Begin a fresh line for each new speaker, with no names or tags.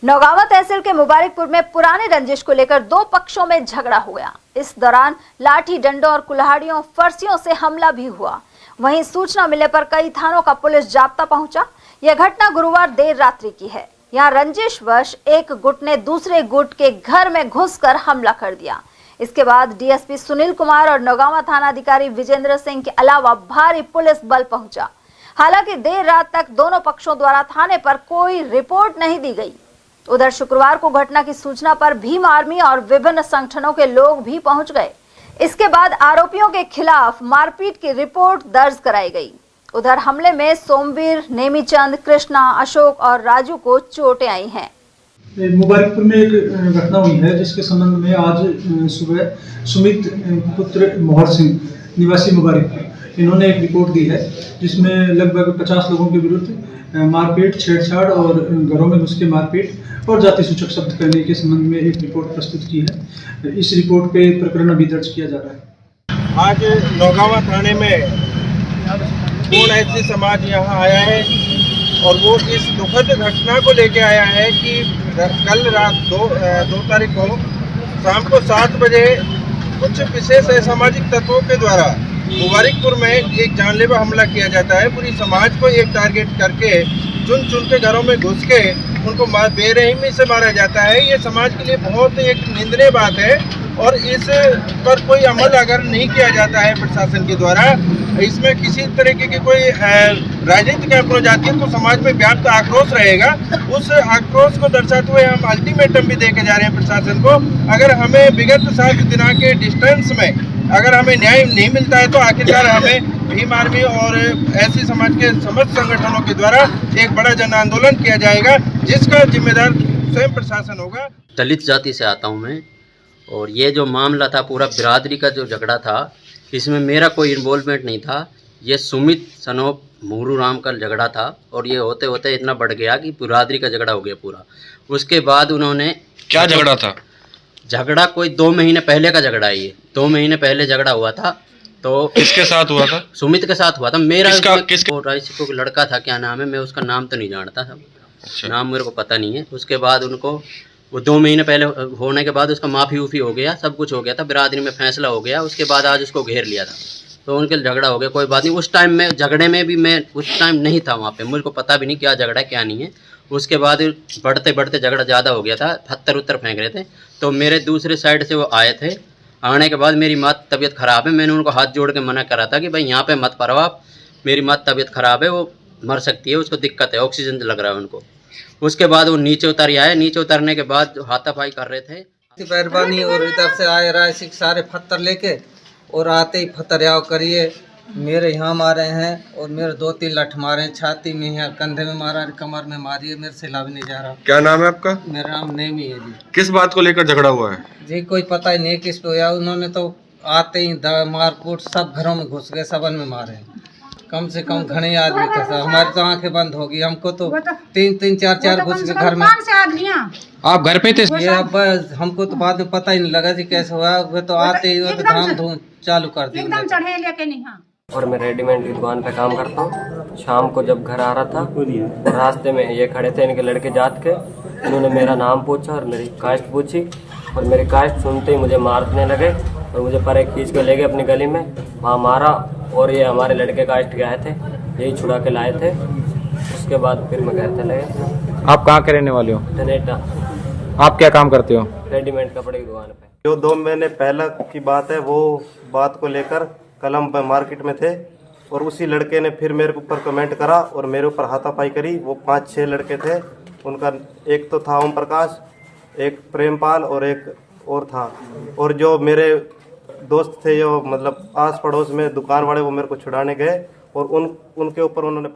नौगावा तहसील के मुबारकपुर में पुरानी रंजिश को लेकर दो पक्षों में झगड़ा हो गया। इस दौरान लाठी डंडों और कुल्हाड़ियों फर्सियों से हमला भी हुआ। वहीं सूचना मिलने पर कई थानों का पुलिस जाब्ता पहुंचा। यह घटना गुरुवार देर रात्रि की है। यहां रंजिशवश एक गुट ने दूसरे गुट के घर में घुसकर हमला कर दिया। इसके बाद डीएसपी सुनील कुमार और नौगावा थानाधिकारी विजेंद्र सिंह के अलावा भारी पुलिस बल पहुंचा। हालांकि देर रात तक दोनों पक्षों द्वारा थाने पर कोई रिपोर्ट नहीं दी गई। उधर शुक्रवार को घटना की सूचना पर भीम आर्मी और विभिन्न संगठनों के लोग भी पहुंच गए। इसके बाद आरोपियों के खिलाफ मारपीट की रिपोर्ट दर्ज कराई गई। उधर हमले में सोमवीर, नेमीचंद, कृष्णा, अशोक और राजू को चोटें आई हैं।
मुबारकपुर में एक घटना हुई है जिसके संबंध में आज सुबह सुमित पुत्र मोहर सिंह निवासी मुबारकपुर इन्होंने एक रिपोर्ट दी है जिसमें लगभग 50 लोगों के विरुद्ध मारपीट, छेड़छाड़ और घरों में घुस के मारपीट और जाति सूचक शब्द करने के संबंध में एक रिपोर्ट प्रस्तुत की है। इस रिपोर्ट पे प्रकरण अभी दर्ज किया जा रहा है।
आज नौगावा थाने में पूर्ण ऐसी समाज यहाँ आया है और वो इस दुखद घटना को लेके आया है कि कल रात 2 तारीख को शाम को 7 बजे कुछ विशेष असामाजिक तत्वों के द्वारा मुबारकपुर में एक जानलेवा हमला किया जाता है। पूरी समाज को एक टारगेट करके चुन चुन के घरों में घुस के उनको बेरहमी से मारा जाता है। ये समाज के लिए बहुत एक निंदनीय बात है और इस पर कोई अमल अगर नहीं किया जाता है प्रशासन के द्वारा, इसमें किसी तरीके की कोई राजनीतिक अप्रोच आती है तो समाज में व्याप्त आक्रोश रहेगा। उस आक्रोश को दर्शाते हुए हम अल्टीमेटम भी देके जा रहे हैं प्रशासन को। अगर हमें विगत 7 दिनों के डिस्टेंस में अगर हमें न्याय नहीं मिलता है तो आखिरकार हमें भीम आर्मी और ऐसी समाज के समस्त संगठनों के द्वारा एक बड़ा जन आंदोलन किया जाएगा जिसका जिम्मेदार स्वयं प्रशासन होगा।
दलित जाति से आता हूं मैं और ये जो मामला था पूरा बिरादरी का जो झगड़ा था इसमें मेरा कोई इन्वॉल्वमेंट नहीं था। ये सुमित सनोप मोरू राम का झगड़ा था और ये होते होते इतना बढ़ गया कि बिरादरी का झगड़ा हो गया पूरा। उसके बाद उन्होंने
क्या झगड़ा था?
झगड़ा कोई 2 महीने पहले का झगड़ा है। ये 2 महीने पहले झगड़ा हुआ था। तो
किसके साथ हुआ था?
सुमित के साथ हुआ था। मेरा
किसका
लड़का था, क्या नाम है, मैं उसका नाम तो नहीं जानता था।
अच्छा।
नाम मेरे को पता नहीं है। उसके बाद उनको वो 2 महीने पहले होने के बाद उसका माफ़ी उफ़ी हो गया, सब कुछ हो गया था, बिरादरी में फैसला हो गया। उसके बाद आज उसको घेर लिया था तो उनके झगड़ा हो गया। कोई बात नहीं। उस टाइम में झगड़े में भी मैं उस टाइम नहीं था वहाँ पे, मुझे को पता भी नहीं क्या झगड़ा है क्या नहीं है। उसके बाद बढ़ते बढ़ते झगड़ा ज़्यादा हो गया था, पत्थर उत्तर फेंक रहे थे तो मेरे दूसरे साइड से वो आए थे। आने के बाद मेरी माँ तबीयत ख़राब है, मैंने उनको हाथ जोड़ के मना करा था कि भाई यहाँ पे मत पड़ो आप, मेरी माँ तबीयत ख़राब है, वो मर सकती है, उसको दिक्कत है, ऑक्सीजन लग रहा है उनको। उसके बाद वो नीचे उतर आए। नीचे उतरने के बाद जो हाथापाई कर रहे थे
मेहरबानी और इधर से आए रहा है सारे पत्थर लेके और आते ही पत्थर करिए मेरे यहाँ मारे हैं और मेरे 2-3 लठ मारे हैं, छाती में है, कंधे में मारा, कमर में मारी है, मेरे से ला भी नहीं जा रहा।
क्या नाम है आपका?
मेरा नाम नेमी है जी।
किस बात को लेकर झगड़ा हुआ है
जी? कोई पता ही नहीं किस पे। उन्होंने तो आते ही मारकूट सब घरों में घुस गए, सबन में मारे। कम से कम घने आदमी थे सब। हमारी तो आंखें बंद होगी। हमको तो 3-3, 4-4 घुस गए घर में।
आप घर पे थे?
ये अब हमको तो बाद में पता ही नहीं लगा जी कैसे हुआ। वो तो आते ही वो तो धाम धूम चालू कर दी।
और मैं रेडीमेड की दुकान पे काम करता हूँ। शाम को जब घर आ रहा था और रास्ते में ये खड़े थे इनके लड़के जात के, इन्होंने मेरा नाम पूछा और मेरी कास्ट पूछी और मेरी कास्ट सुनते ही मुझे मारने लगे और मुझे परे खींच के ले गए अपनी गली में, वहाँ मारा। और ये हमारे लड़के कास्ट के आए थे, यही छुड़ा के लाए थे। उसके बाद फिर मैं घर चले गए।
आप कहाँ के रहने वाले हो?
धनेटा।
आप क्या काम करते हो?
रेडीमेड कपड़े की दुकान पे।
जो 2 महीने पहले की बात है वो बात को लेकर कलम पे मार्केट में थे और उसी लड़के ने फिर मेरे ऊपर कमेंट करा और मेरे ऊपर हाथापाई करी। वो 5-6 लड़के थे। उनका एक तो था ओम प्रकाश, एक प्रेमपाल और एक और था। और जो मेरे दोस्त थे जो मतलब आस पड़ोस में दुकान वाले, वो मेरे को छुड़ाने गए और उनके ऊपर उन्होंने